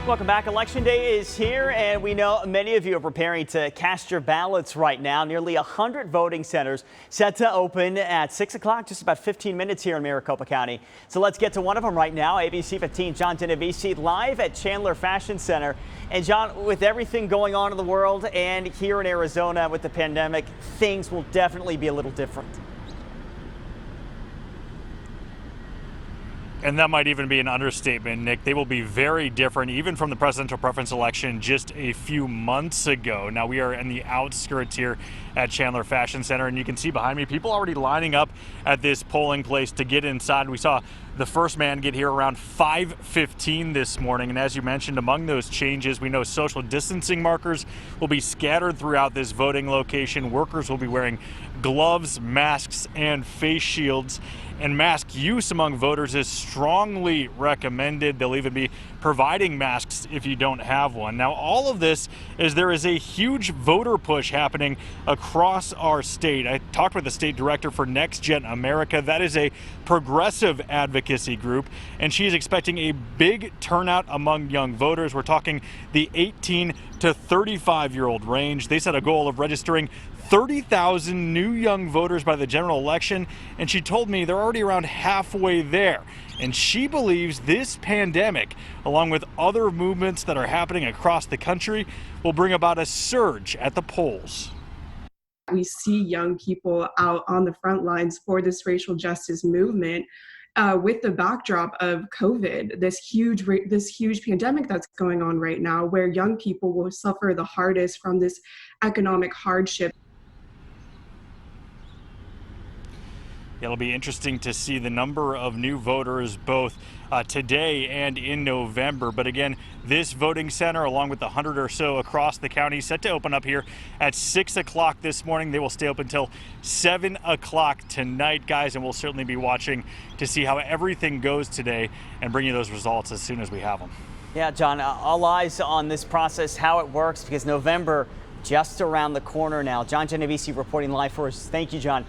Welcome back. Election day is here, and we know many of you are preparing to cast your ballots right now. Nearly 100 voting centers set to open at 6 o'clock, just about 15 minutes here in Maricopa County. So let's get to one of them right now. ABC 15 John Genovese live at Chandler Fashion Center. And John, with everything going on in the world and here in Arizona with the pandemic, things will definitely be a little different. And that might even be an understatement, Nick. They will be very different, even from the presidential preference election just a few months ago. Now, we are in the outskirts here at Chandler Fashion Center, and you can see behind me people already lining up at this polling place to get inside. We saw the first man get here around 5:15 this morning. And as you mentioned, among those changes, we know social distancing markers will be scattered throughout this voting location. Workers will be wearing gloves, masks, and face shields. And mask use among voters is strongly recommended. They'll even be providing masks if you don't have one. Now, all of this is there is a huge voter push happening across our state. I talked with the state director for Next Gen America. That is a progressive advocacy group, and she is expecting a big turnout among young voters. We're talking the 18 to 35-year-old range. They set a goal of registering 30,000 new young voters by the general election, and she told me they're already around halfway there. And she believes this pandemic, along with other movements that are happening across the country, will bring about a surge at the polls. We see young people out on the front lines for this racial justice movement with the backdrop of COVID, this huge pandemic that's going on right now, where young people will suffer the hardest from this economic hardship. It'll be interesting to see the number of new voters both today and in November. But again, this voting center, along with the 100 or so across the county, set to open up here at 6 o'clock this morning. They will stay open until 7 o'clock tonight, guys, and we'll certainly be watching to see how everything goes today and bring you those results as soon as we have them. Yeah, John, all eyes on this process, how it works, because November just around the corner now. John Genovese reporting live for us. Thank you, John.